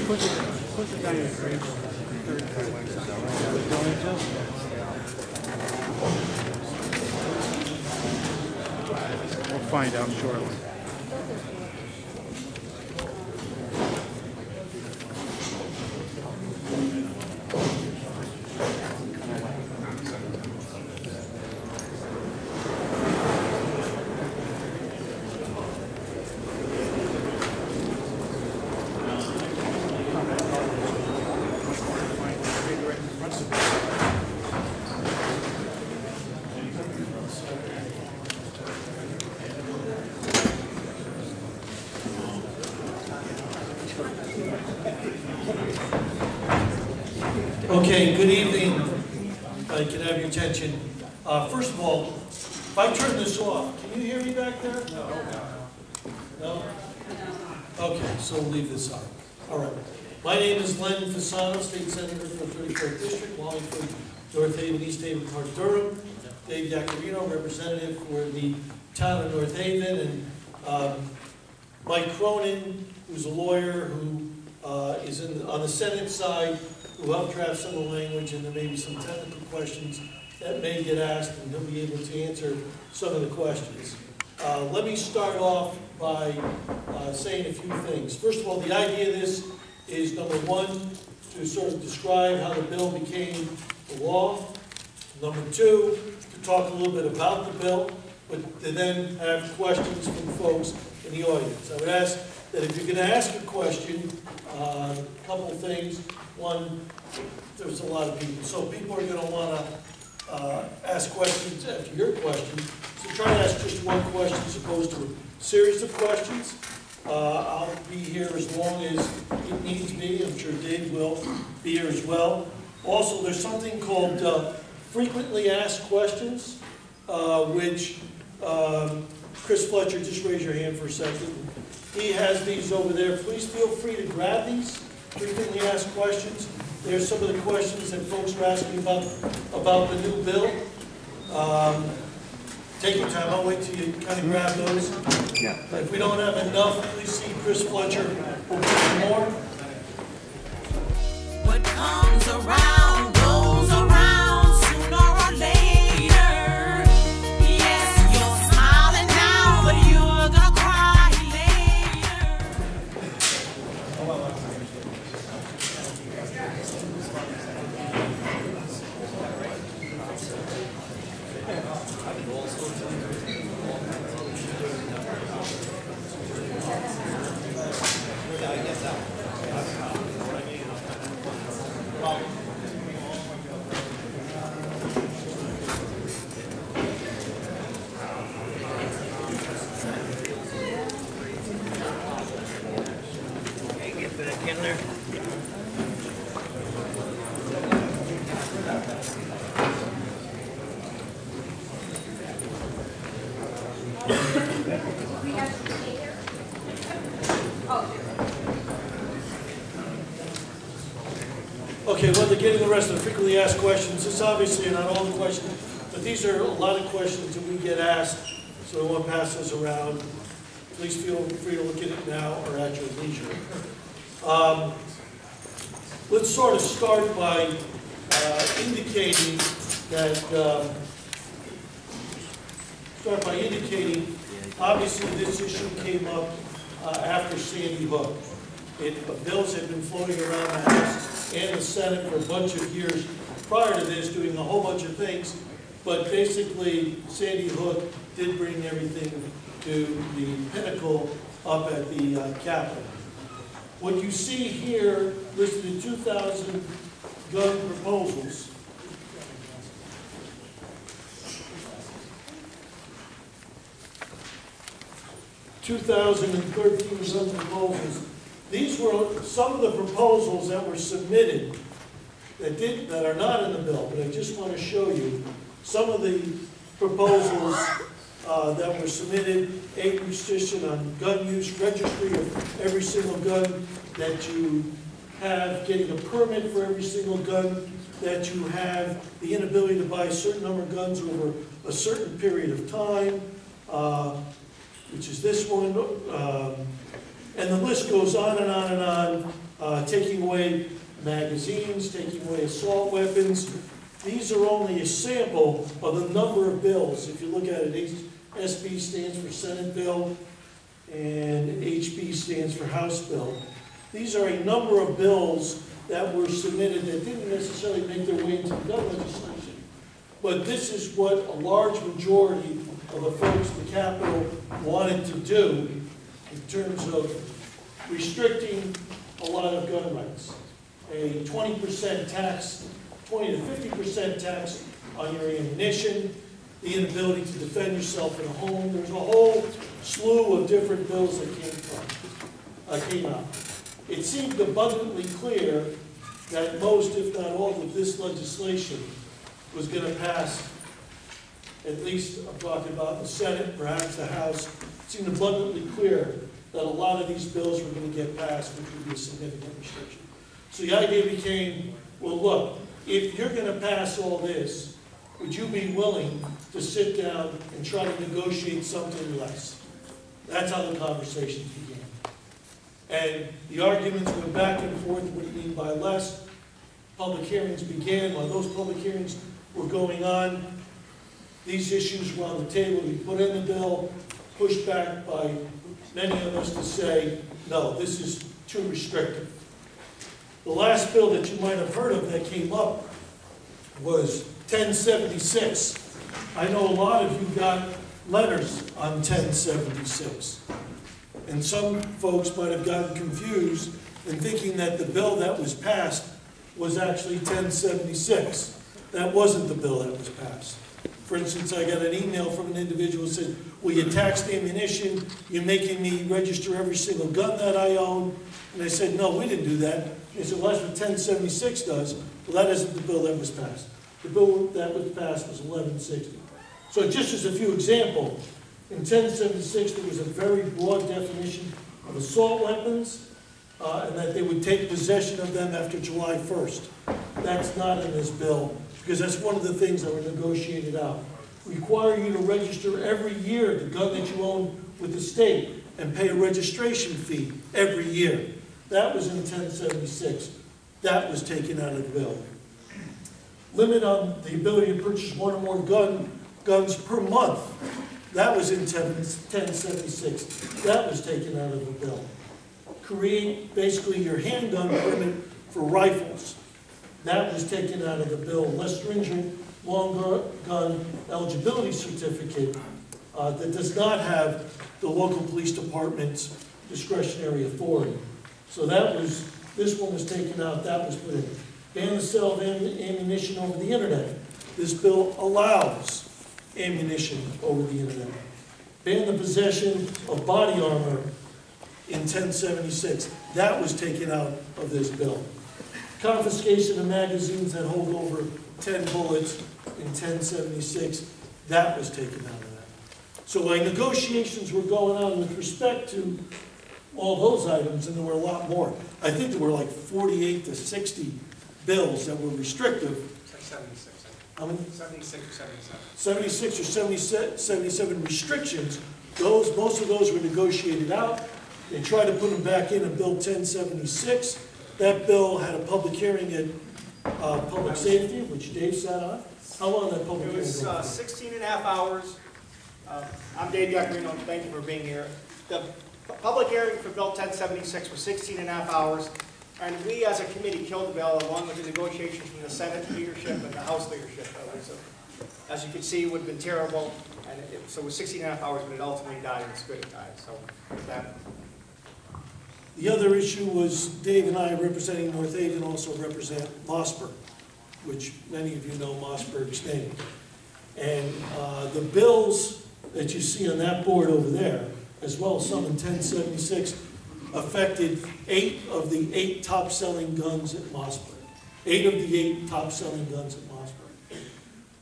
Push it down your screen. We'll find out shortly. Okay, good evening. I can have your attention. First of all, if I turn this off, can you hear me back there? No? Okay, so we'll leave this on. All right. My name is Fasano, State Senator for 34th District, Wallingford, North Haven, East Haven, Park, Durham. Dave Yaccarino, representative for the town of North Haven, and Mike Cronin, who's a lawyer who is on the Senate side, who helped draft some of the language, and there may be some technical questions that may get asked, and he'll be able to answer some of the questions. Let me start off by saying a few things. First of all, the idea of this is, number one, to sort of describe how the bill became the law. Number two, to talk a little bit about the bill, but to then have questions from folks in the audience. I would ask that if you're going to ask a question, a couple of things. One, there's a lot of people, so people are going to want to ask questions after your question. So try to ask just one question as opposed to a series of questions. I'll be here as long as it needs be. I'm sure Dave will be here as well. Also, there's something called frequently asked questions, which Chris Fletcher, just raise your hand for a second. He has these over there. Please feel free to grab these frequently asked questions. There's some of the questions that folks are asking about the new bill. Take your time. I'll wait till you kind of grab those. Yeah. If we don't have enough, please see Chris Fletcher. We'll get more. What comes around goes around sooner or later. Yes, you're smiling now, but you're gonna cry later. Okay, well, they're getting the rest of the frequently asked questions. This obviously are not all the questions, but these are a lot of questions that we get asked, so I want to pass those around. Please feel free to look at it now or at your leisure. Let's sort of start by indicating that, obviously this issue came up after Sandy Hook. Bills had been floating around the House and the Senate for a bunch of years prior to this, doing a whole bunch of things, but basically Sandy Hook did bring everything to the pinnacle up at the Capitol. What you see here listed in 2,000 gun proposals. gun proposals. These were some of the proposals that were submitted that are not in the bill, but I just want to show you some of the proposals that were submitted. Age restriction on gun use, registry of every single gun that you have getting a permit for every single gun that you have, the inability to buy a certain number of guns over a certain period of time, which is this one, and the list goes on and on and on, taking away magazines, taking away assault weapons. These are only a sample of the number of bills. If you look at it, SB stands for Senate Bill, and HB stands for House Bill. These are a number of bills that were submitted that didn't necessarily make their way into the gun legislation. But this is what a large majority of the folks in the Capitol wanted to do in terms of restricting a lot of gun rights. A 20% tax, 20 to 50% tax on your ammunition, the inability to defend yourself in a home. There's a whole slew of different bills that came out. It seemed abundantly clear that most, if not all, of this legislation was going to pass, at least I'm talking about the Senate, perhaps the House. It seemed abundantly clear that a lot of these bills were going to get passed, which would be a significant restriction. So the idea became, well, look, if you're going to pass all this, would you be willing to sit down and try to negotiate something less? That's how the conversations began. And the arguments went back and forth. What do you mean by less? Public hearings began. While those public hearings were going on, these issues were on the table. We put in the bill, pushed back by many of us to say, no, this is too restrictive. The last bill that you might have heard of that came up was 1076. I know a lot of you got letters on 1076. And some folks might have gotten confused in thinking that the bill that was passed was actually 1076. That wasn't the bill that was passed. For instance, I got an email from an individual who said, well, you taxed ammunition, you're making me register every single gun that I own. And I said, no, we didn't do that. He said, well, that's what 1076 does. Well, that isn't the bill that was passed. The bill that was passed was 1160. So just as a few examples, in 1076 there was a very broad definition of assault weapons, and that they would take possession of them after July 1st. That's not in this bill, because that's one of the things that were negotiated out. Require you to register every year the gun that you own with the state and pay a registration fee every year. That was in 1076. That was taken out of the bill. Limit on the ability to purchase one or more guns per month. That was in 1076. That was taken out of the bill. Create basically your handgun permit for rifles. That was taken out of the bill. Less stringent long gun eligibility certificate that does not have the local police department's discretionary authority. So that was, this one was taken out, that was put in. Ban the sale of ammunition over the internet. This bill allows ammunition over the internet. Ban the possession of body armor in 1076. That was taken out of this bill. Confiscation of magazines that hold over 10 bullets in 1076. That was taken out of that. So while negotiations were going on with respect to all those items, and there were a lot more. I think there were like 48 to 60 bills that were restrictive. It's like 76. How many? 76 or 77. 76 or 77 restrictions. Most of those were negotiated out. They tried to put them back in Bill 1076. That bill had a public hearing at Public Safety, which Dave sat on. How long did that public hearing go? It was 16 and a half hours. I'm Dave Yaccarino. Thank you for being here. The public hearing for Bill 1076 was 16 and a half hours. And we, as a committee, killed the bill along with the negotiations from the Senate leadership and the House leadership. As you can see, it would have been terrible. And so it was 16 and a half hours, but it ultimately died, and it's good it died. So that. The other issue was Dave and I, representing North Haven, also represent Mossburg, which many of you know Mossburg's name. And the bills that you see on that board over there, as well as some in 1076, affected 8 of the 8 top-selling guns at Mossburg. 8 of the 8 top-selling guns at Mossburg.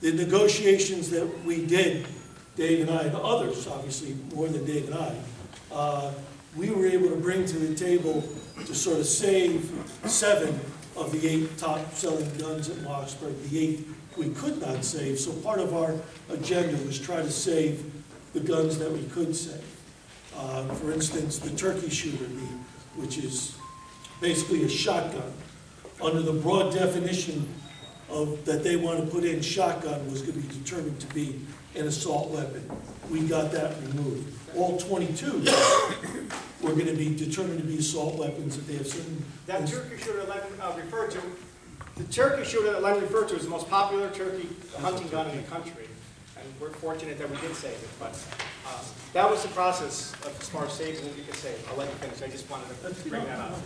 The negotiations that we did, Dave and I, and others, obviously more than Dave and I, we were able to bring to the table to sort of save 7 of the 8 top-selling guns at Marksburg, the 8 we could not save. So part of our agenda was try to save the guns that we could save. For instance, the turkey shooter, which is basically a shotgun. Under the broad definition that they want to put in, shotgun was going to be determined to be an assault weapon. We got that removed. All 22 were going to be determined to be assault weapons if they have certain... That turkey shooter Len referred to, the turkey shooter that Len referred to is the most popular turkey hunting gun in the country. And we're fortunate that we did save it, but that was the process of as far as saving what we could save. I'll let you finish. I just wanted to bring that up.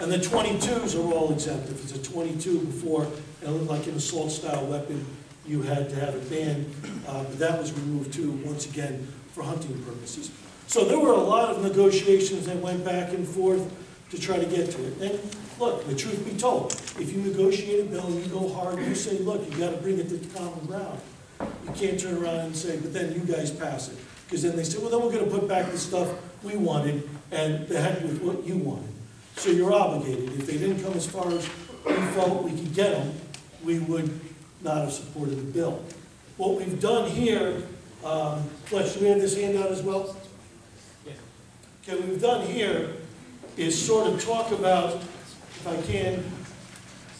And the 22s are all exempt. If it's a 22 before, it looked like an assault-style weapon, you had to have it banned. But that was removed too, once again, for hunting purposes. So there were a lot of negotiations that went back and forth to try to get to it. And look, the truth be told, if you negotiate a bill and you go hard, you say, look, you got to bring it to common ground. You can't turn around and say, but then you guys pass it. Because then they say, well, then we're going to put back the stuff we wanted, and the heck with what you wanted. So you're obligated. If they didn't come as far as we felt we could get them, we would not have supported the bill. What we've done here, Fletch, do we have this handout as well? Yeah. Okay, what we've done here is sort of talk about, if I can,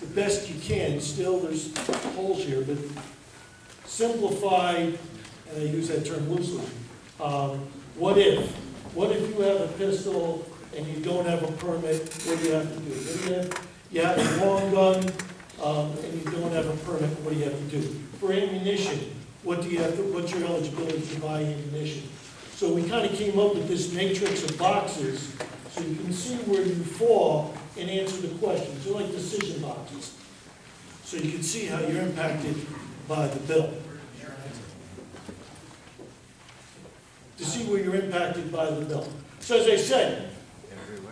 the best you can. Still, there's holes here, but simplify, and I use that term loosely. What if? What if you have a pistol and you don't have a permit? What do you have to do? What do you have? You have a long gun and you don't have a permit. What do you have to do? For ammunition, what do you have to? What's your eligibility to buy ammunition? So we kind of came up with this matrix of boxes so you can see where you fall and answer the questions. They're like decision boxes. So you can see how you're impacted by the bill. To see where you're impacted by the bill. So as I said,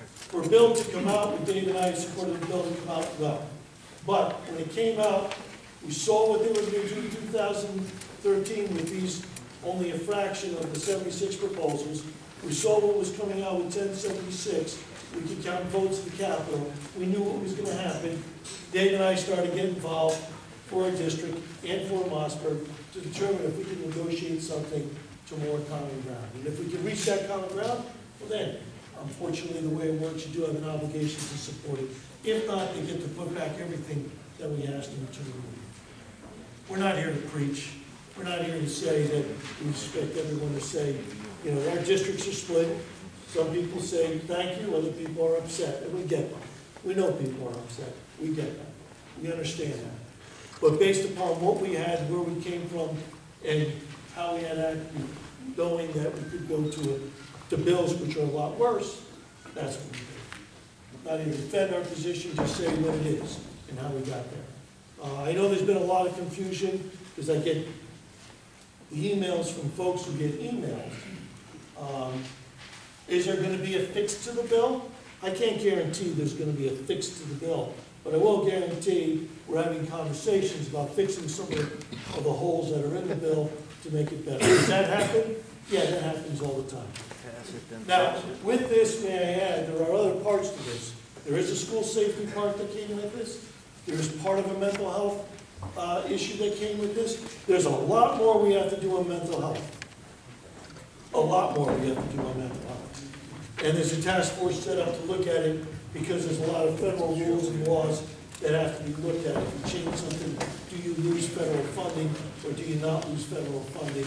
for a bill to come out, Dave and I supported the bill to come out well. But when it came out, we saw what they were going to do in 2013 with these, only a fraction of the 76 proposals. We saw what was coming out with 1076. We could count votes at the Capitol. We knew what was going to happen. Dave and I started getting involved for our district and for Mossburg to determine if we could negotiate something to more common ground. And if we can reach that common ground, well then, unfortunately the way it works, you do have an obligation to support it. If not, they get to put back everything that we asked them to remove. We're not here to preach. We're not here to say that we expect everyone to say, you know, our districts are split. Some people say thank you, other people are upset, and we get that. We know people are upset. We get that. We understand that. But based upon what we had, where we came from, and how we had acted, knowing that we could go to bills which are a lot worse, that's what we did. Not even defend our position, just say what it is and how we got there. I know there's been a lot of confusion because I get the emails from folks who get emails. Is there going to be a fix to the bill? I can't guarantee there's going to be a fix to the bill, but I will guarantee we're having conversations about fixing some of the holes that are in the bill to make it better. Does that happen? Yeah, that happens all the time. Now, with this, may I add, there are other parts to this. There is a school safety part that came with this. There's part of a mental health issue that came with this. There's a lot more we have to do on mental health. A lot more we have to do on mental health. And there's a task force set up to look at it because there's a lot of federal rules and laws that have to be looked at. If you change something, do you lose federal funding or do you not lose federal funding?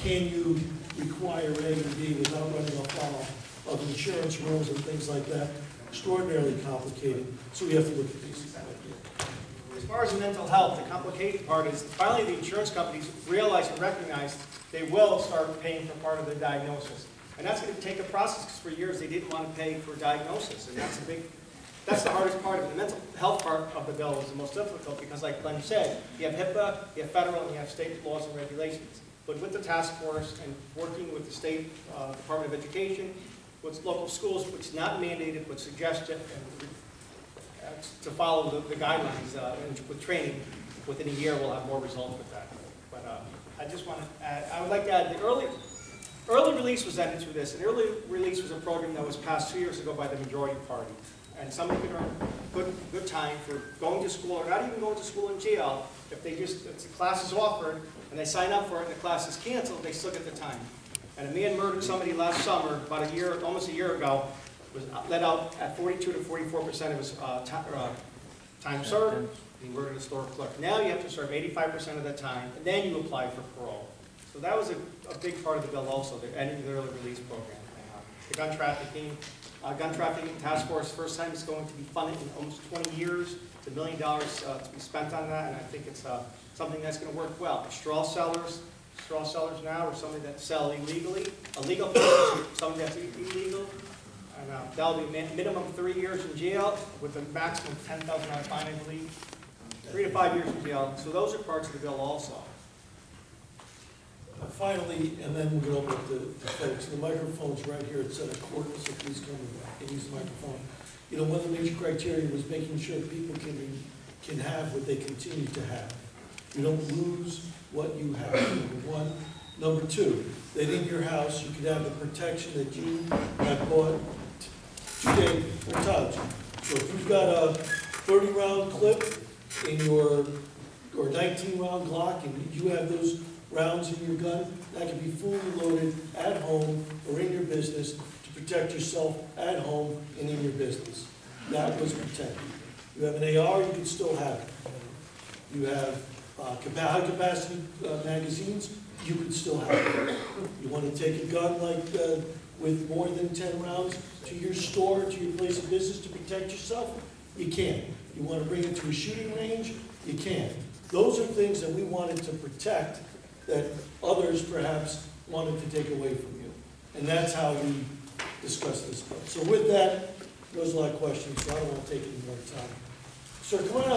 Can you require A and B without running afoul of insurance rules and things like that? Extraordinarily complicated. So we have to look at these. As far as the mental health, the complicated part is finally the insurance companies realize and recognize they will start paying for part of the diagnosis. And that's going to take a process because for years they didn't want to pay for diagnosis. And that's the hardest part of it. The mental health part of the bill is the most difficult because like Glenn said, you have HIPAA, you have federal, and you have state laws and regulations. But with the task force and working with the state Department of Education, with local schools, it's not mandated, but suggested to follow the guidelines and with training, within a year we'll have more results with that. But I just want to add, I would like to add the Early release was ended through this, and early release was a program that was passed 2 years ago by the majority party. And somebody could earn good time for going to school, or not even going to school in jail, if the class is offered, and they sign up for it, and the class is canceled, they still get the time. And a man murdered somebody last summer, about almost a year ago, was let out at 42 to 44% of his time served. He murdered a store clerk. Now you have to serve 85% of the time, and then you apply for parole. So that was a big part of the bill also, the ending the early release program. The gun trafficking task force, first time it's going to be funded in almost 20 years. It's $1 million to be spent on that, and I think it's something that's going to work well. Straw sellers now are somebody that sell illegally. A legal person is somebody that's illegal. And that'll be minimum 3 years in jail with a maximum $10,000 fine, I believe. 3 to 5 years in jail. So those are parts of the bill also. Finally, and then we're going to open up the folks. The microphone's right here at center court, so please come and use the microphone. You know, one of the major criteria was making sure people can have what they continue to have. You don't lose what you have, number one. Number two, that in your house you could have the protection that you have bought today for college. So if you've got a 30-round clip in your, or 19-round Glock, and you have those rounds in your gun, that can be fully loaded at home or in your business to protect yourself at home and in your business. That was protected. You have an AR, you can still have it. You have high-capacity magazines, you can still have it. You want to take a gun like with more than 10 rounds to your store, to your place of business to protect yourself, you can. You want to bring it to a shooting range, you can. Those are things that we wanted to protect that others perhaps wanted to take away from you. And that's how we discussed this bill. So with that, there was a lot of questions, so I don't want to take any more time. Sir, come on up.